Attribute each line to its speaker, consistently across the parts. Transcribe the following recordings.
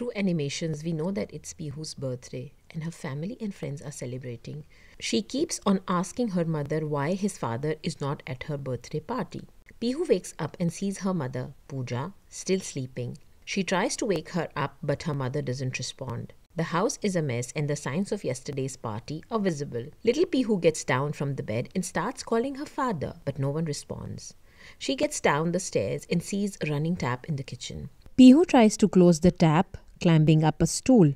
Speaker 1: Through animations, we know that it's Pihu's birthday and her family and friends are celebrating. She keeps on asking her mother why his father is not at her birthday party. Pihu wakes up and sees her mother, Pooja, still sleeping. She tries to wake her up, but her mother doesn't respond. The house is a mess and the signs of yesterday's party are visible. Little Pihu gets down from the bed and starts calling her father, but no one responds. She gets down the stairs and sees a running tap in the kitchen. Pihu tries to close the tap, climbing up a stool,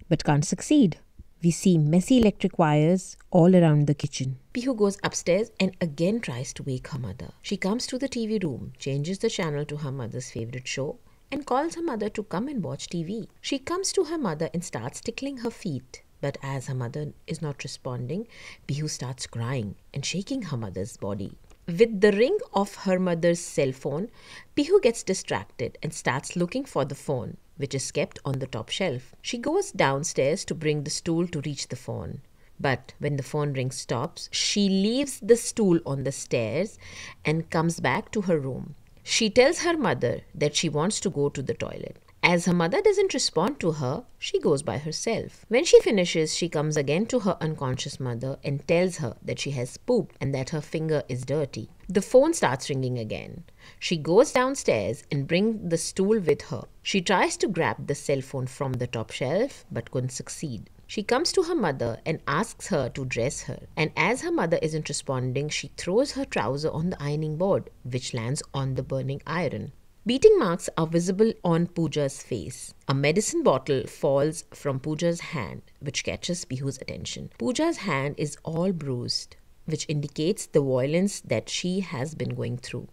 Speaker 1: but can't succeed. We see messy electric wires all around the kitchen. Pihu goes upstairs and again tries to wake her mother. She comes to the TV room, changes the channel to her mother's favorite show, and calls her mother to come and watch TV. She comes to her mother and starts tickling her feet. But as her mother is not responding, Pihu starts crying and shaking her mother's body. With the ring of her mother's cell phone, Pihu gets distracted and starts looking for the phone, which is kept on the top shelf. She goes downstairs to bring the stool to reach the phone. But when the phone ring stops, she leaves the stool on the stairs and comes back to her room. She tells her mother that she wants to go to the toilet. As her mother doesn't respond to her, she goes by herself. When she finishes, she comes again to her unconscious mother and tells her that she has pooped and that her finger is dirty. The phone starts ringing again. She goes downstairs and brings the stool with her. She tries to grab the cell phone from the top shelf but couldn't succeed. She comes to her mother and asks her to dress her. And as her mother isn't responding, she throws her trouser on the ironing board, which lands on the burning iron. Beating marks are visible on Pooja's face. A medicine bottle falls from Pooja's hand, which catches Pihu's attention. Pooja's hand is all bruised, which indicates the violence that she has been going through.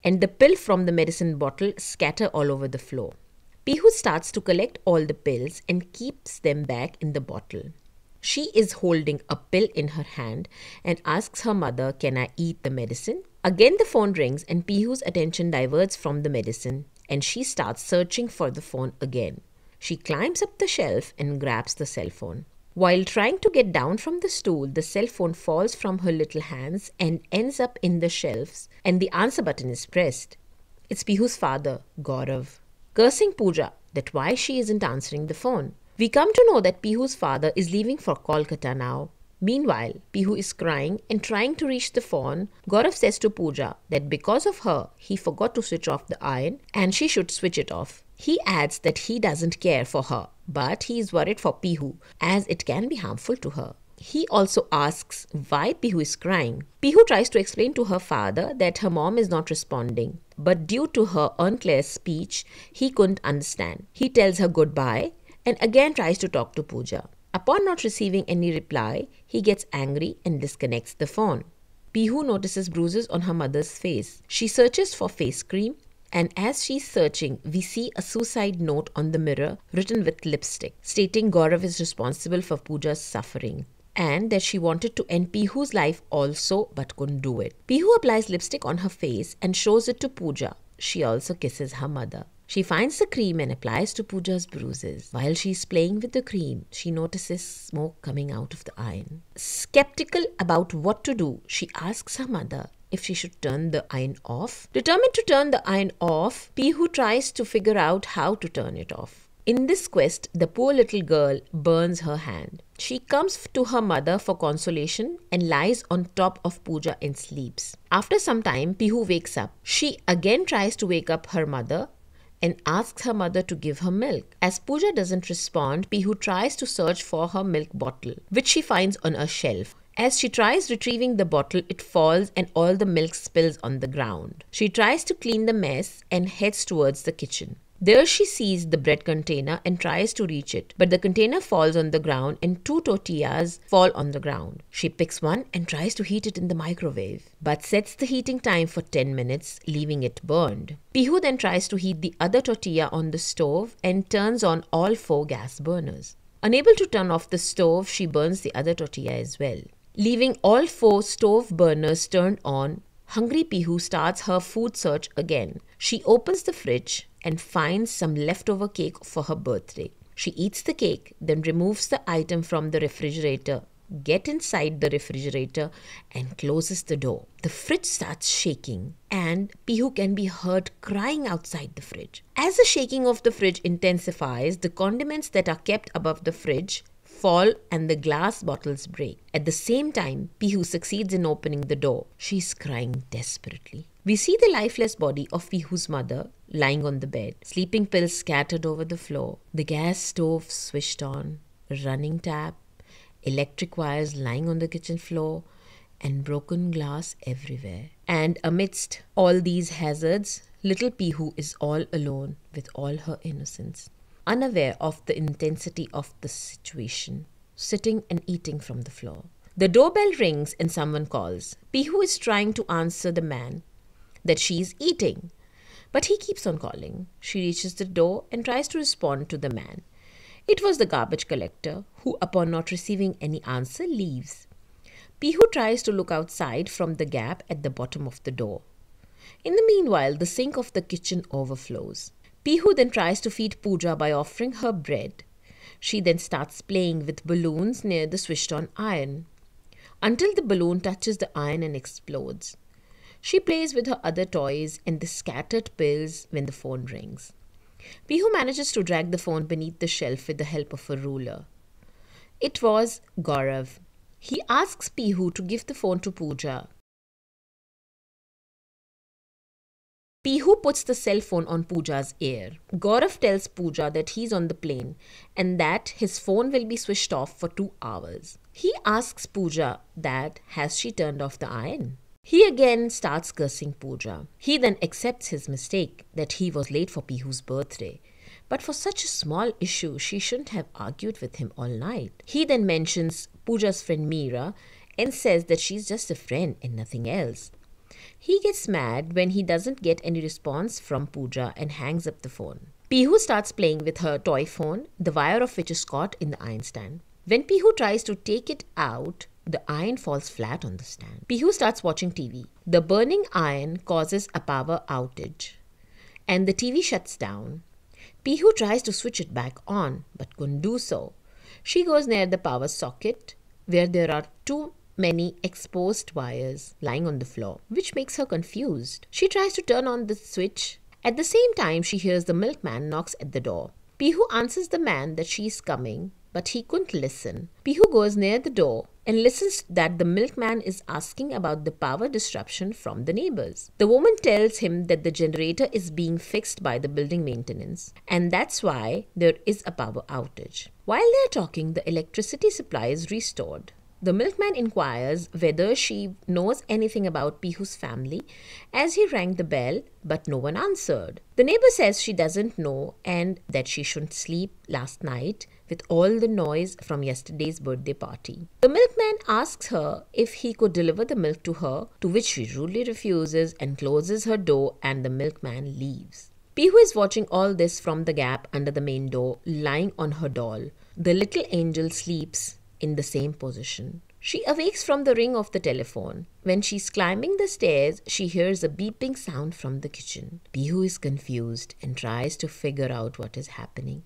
Speaker 1: And the pill from the medicine bottle scatter all over the floor. Pihu starts to collect all the pills and keeps them back in the bottle. She is holding a pill in her hand and asks her mother, "Can I eat the medicine?" Again the phone rings and Pihu's attention diverts from the medicine and she starts searching for the phone again. She climbs up the shelf and grabs the cell phone. While trying to get down from the stool, the cell phone falls from her little hands and ends up in the shelves and the answer button is pressed. It's Pihu's father, Gaurav, cursing Pooja that why she isn't answering the phone. We come to know that Pihu's father is leaving for Kolkata now. Meanwhile, Pihu is crying and trying to reach the phone. Gaurav says to Pooja that because of her, he forgot to switch off the iron and she should switch it off. He adds that he doesn't care for her, but he is worried for Pihu as it can be harmful to her. He also asks why Pihu is crying. Pihu tries to explain to her father that her mom is not responding, but due to her unclear speech, he couldn't understand. He tells her goodbye and again tries to talk to Pooja. Upon not receiving any reply, he gets angry and disconnects the phone. Pihu notices bruises on her mother's face. She searches for face cream, and as she's searching, we see a suicide note on the mirror written with lipstick, stating Gaurav is responsible for Pooja's suffering and that she wanted to end Pihu's life also but couldn't do it. Pihu applies lipstick on her face and shows it to Pooja. She also kisses her mother. She finds the cream and applies to Pooja's bruises. While she's playing with the cream, she notices smoke coming out of the iron. Skeptical about what to do, she asks her mother if she should turn the iron off. Determined to turn the iron off, Pihu tries to figure out how to turn it off. In this quest, the poor little girl burns her hand. She comes to her mother for consolation and lies on top of Pooja and sleeps. After some time, Pihu wakes up. She again tries to wake up her mother and asks her mother to give her milk. As Pooja doesn't respond, Pihu tries to search for her milk bottle, which she finds on a shelf. As she tries retrieving the bottle, it falls and all the milk spills on the ground. She tries to clean the mess and heads towards the kitchen. There she sees the bread container and tries to reach it, but the container falls on the ground and 2 tortillas fall on the ground. She picks one and tries to heat it in the microwave, but sets the heating time for 10 minutes, leaving it burned. Pihu then tries to heat the other tortilla on the stove and turns on all 4 gas burners. Unable to turn off the stove, she burns the other tortilla as well. Leaving all 4 stove burners turned on, hungry Pihu starts her food search again. She opens the fridge and finds some leftover cake for her birthday. She eats the cake, then removes the item from the refrigerator get inside the refrigerator and closes the door. The fridge starts shaking and Pihu can be heard crying outside the fridge. As the shaking of the fridge intensifies, the condiments that are kept above the fridge fall and the glass bottles break. At the same time, Pihu succeeds in opening the door. She's crying desperately. We see the lifeless body of Pihu's mother lying on the bed, sleeping pills scattered over the floor, the gas stove switched on, a running tap, electric wires lying on the kitchen floor, and broken glass everywhere. And amidst all these hazards, little Pihu is all alone with all her innocence, unaware of the intensity of the situation, sitting and eating from the floor. The doorbell rings and someone calls. Pihu is trying to answer the man that she is eating, but he keeps on calling. She reaches the door and tries to respond to the man. It was the garbage collector who, upon not receiving any answer, leaves. Pihu tries to look outside from the gap at the bottom of the door. In the meanwhile, the sink of the kitchen overflows. Pihu then tries to feed Pooja by offering her bread. She then starts playing with balloons near the switched-on iron, until the balloon touches the iron and explodes. She plays with her other toys and the scattered pills when the phone rings. Pihu manages to drag the phone beneath the shelf with the help of a ruler. It was Gaurav. He asks Pihu to give the phone to Pooja. Pihu puts the cell phone on Pooja's ear. Gaurav tells Pooja that he's on the plane and that his phone will be switched off for 2 hours. He asks Pooja that has she turned off the iron. He again starts cursing Pooja. He then accepts his mistake that he was late for Pihu's birthday. But for such a small issue, she shouldn't have argued with him all night. He then mentions Pooja's friend Meera and says that she's just a friend and nothing else. He gets mad when he doesn't get any response from Pooja and hangs up the phone. Pihu starts playing with her toy phone, the wire of which is caught in the iron stand. When Pihu tries to take it out, the iron falls flat on the stand. Pihu starts watching TV. The burning iron causes a power outage and the TV shuts down. Pihu tries to switch it back on but couldn't do so. She goes near the power socket where there are too many exposed wires lying on the floor, which makes her confused. She tries to turn on the switch. At the same time, she hears the milkman knocks at the door. Pihu answers the man that she is coming, but he couldn't listen. Pihu goes near the door and listens that the milkman is asking about the power disruption from the neighbors. The woman tells him that the generator is being fixed by the building maintenance, and that's why there is a power outage. While they're talking, the electricity supply is restored. The milkman inquires whether she knows anything about Pihu's family as he rang the bell, but no one answered. The neighbor says she doesn't know and that she shouldn't sleep last night with all the noise from yesterday's birthday party. The milkman asks her if he could deliver the milk to her, to which she rudely refuses and closes her door, and the milkman leaves. Pihu is watching all this from the gap under the main door, lying on her doll. The little angel sleeps in the same position. She awakes from the ring of the telephone. When she's climbing the stairs, she hears a beeping sound from the kitchen. Pihu is confused and tries to figure out what is happening,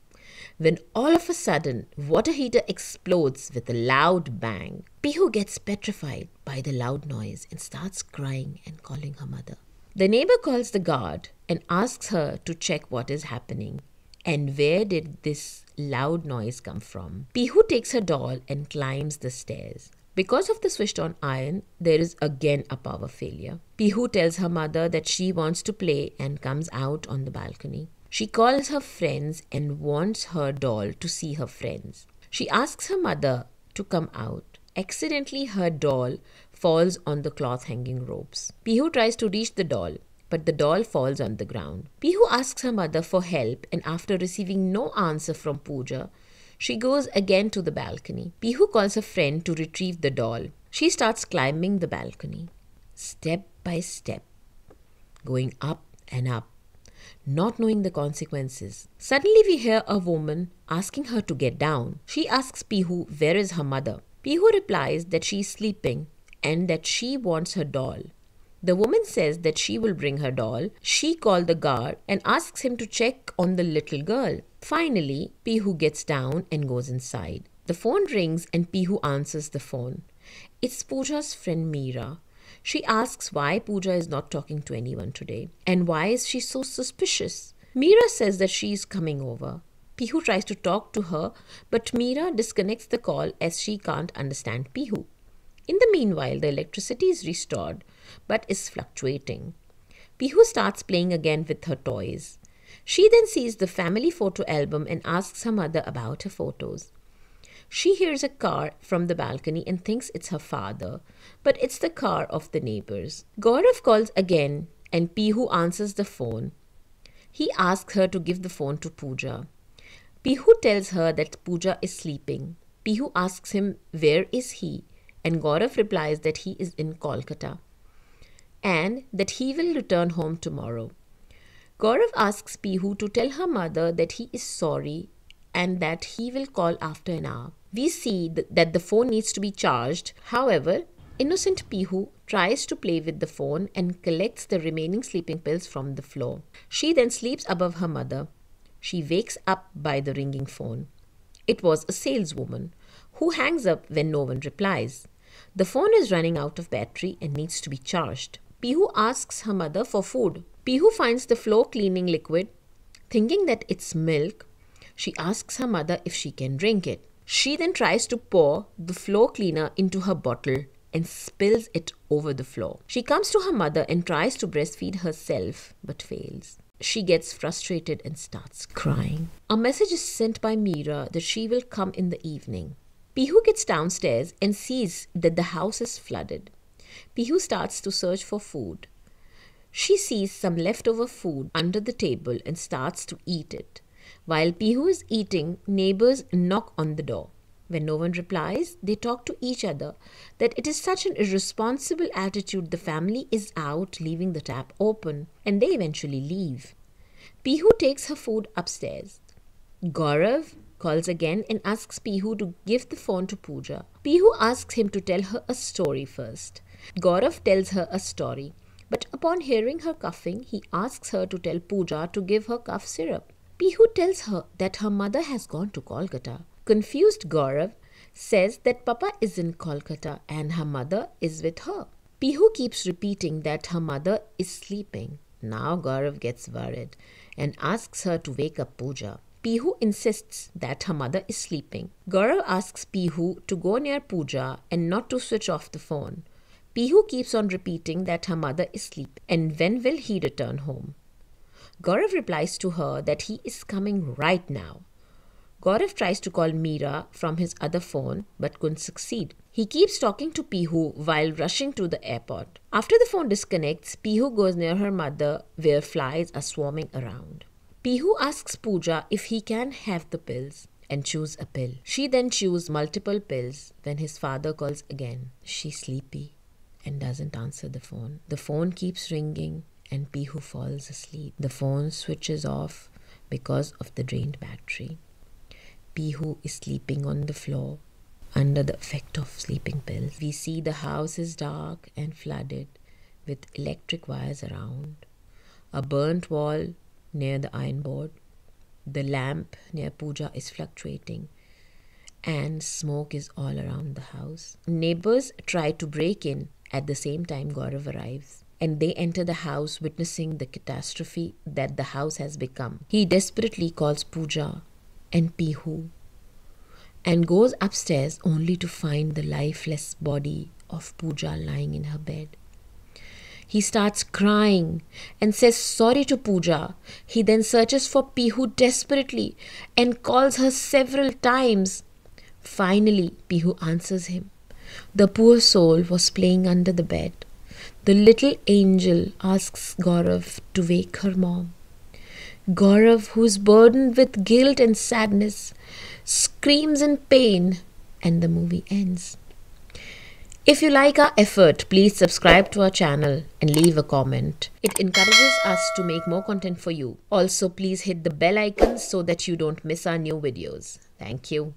Speaker 1: when all of a sudden, water heater explodes with a loud bang. Pihu gets petrified by the loud noise and starts crying and calling her mother. The neighbor calls the guard and asks her to check what is happening and where did this loud noise come from. Pihu takes her doll and climbs the stairs. Because of the switched on iron, there is again a power failure. Pihu tells her mother that she wants to play and comes out on the balcony. She calls her friends and wants her doll to see her friends. She asks her mother to come out. Accidentally, her doll falls on the cloth hanging ropes. Pihu tries to reach the doll, but the doll falls on the ground. Pihu asks her mother for help, and after receiving no answer from Pooja, she goes again to the balcony. Pihu calls her friend to retrieve the doll. She starts climbing the balcony, step by step, going up and up, not knowing the consequences. Suddenly we hear a woman asking her to get down. She asks Pihu where is her mother. Pihu replies that she is sleeping and that she wants her doll. The woman says that she will bring her doll. She calls the guard and asks him to check on the little girl. Finally, Pihu gets down and goes inside. The phone rings and Pihu answers the phone. It's Pooja's friend Meera. She asks why Pooja is not talking to anyone today and why is she so suspicious. Meera says that she is coming over. Pihu tries to talk to her, but Meera disconnects the call as she can't understand Pihu. In the meanwhile, the electricity is restored but is fluctuating. Pihu starts playing again with her toys. She then sees the family photo album and asks her mother about her photos. She hears a car from the balcony and thinks it's her father, but it's the car of the neighbors. Gaurav calls again and Pihu answers the phone. He asks her to give the phone to Pooja. Pihu tells her that Pooja is sleeping. Pihu asks him where is he, and Gaurav replies that he is in Kolkata and that he will return home tomorrow. Gaurav asks Pihu to tell her mother that he is sorry and that he will call after an hour. We see that the phone needs to be charged. However, innocent Pihu tries to play with the phone and collects the remaining sleeping pills from the floor. She then sleeps above her mother. She wakes up by the ringing phone. It was a saleswoman who hangs up when no one replies. The phone is running out of battery and needs to be charged. Pihu asks her mother for food. Pihu finds the floor cleaning liquid. Thinking that it's milk, she asks her mother if she can drink it. She then tries to pour the floor cleaner into her bottle and spills it over the floor. She comes to her mother and tries to breastfeed herself but fails. She gets frustrated and starts crying. A message is sent by Meera that she will come in the evening. Pihu gets downstairs and sees that the house is flooded. Pihu starts to search for food. She sees some leftover food under the table and starts to eat it. While Pihu is eating, neighbors knock on the door. When no one replies, they talk to each other that it is such an irresponsible attitude the family is out leaving the tap open, and they eventually leave. Pihu takes her food upstairs. Gaurav calls again and asks Pihu to give the phone to Pooja. Pihu asks him to tell her a story first. Gaurav tells her a story, but upon hearing her coughing, he asks her to tell Pooja to give her cough syrup. Pihu tells her that her mother has gone to Kolkata. Confused Gaurav says that Papa is in Kolkata and her mother is with her. Pihu keeps repeating that her mother is sleeping. Now Gaurav gets worried and asks her to wake up Pooja. Pihu insists that her mother is sleeping. Gaurav asks Pihu to go near Pooja and not to switch off the phone. Pihu keeps on repeating that her mother is asleep and when will he return home. Gaurav replies to her that he is coming right now. Gaurav tries to call Meera from his other phone but couldn't succeed. He keeps talking to Pihu while rushing to the airport. After the phone disconnects, Pihu goes near her mother where flies are swarming around. Pihu asks Pooja if he can have the pills and choose a pill. She then chews multiple pills when his father calls again. She's sleepy and doesn't answer the phone. The phone keeps ringing and Pihu falls asleep. The phone switches off because of the drained battery. Pihu is sleeping on the floor under the effect of sleeping pills. We see the house is dark and flooded with electric wires around. A burnt wall near the iron board. The lamp near Pooja is fluctuating and smoke is all around the house. Neighbors try to break in at the same time Gaurav arrives and they enter the house witnessing the catastrophe that the house has become. He desperately calls Pooja and Pihu and goes upstairs only to find the lifeless body of Pooja lying in her bed. He starts crying and says sorry to Pooja. He then searches for Pihu desperately and calls her several times. Finally, Pihu answers him. The poor soul was playing under the bed. The little angel asks Gaurav to wake her mom. Gaurav, who is burdened with guilt and sadness, screams in pain and the movie ends. If you like our effort, please subscribe to our channel and leave a comment. It encourages us to make more content for you. Also, please hit the bell icon so that you don't miss our new videos. Thank you.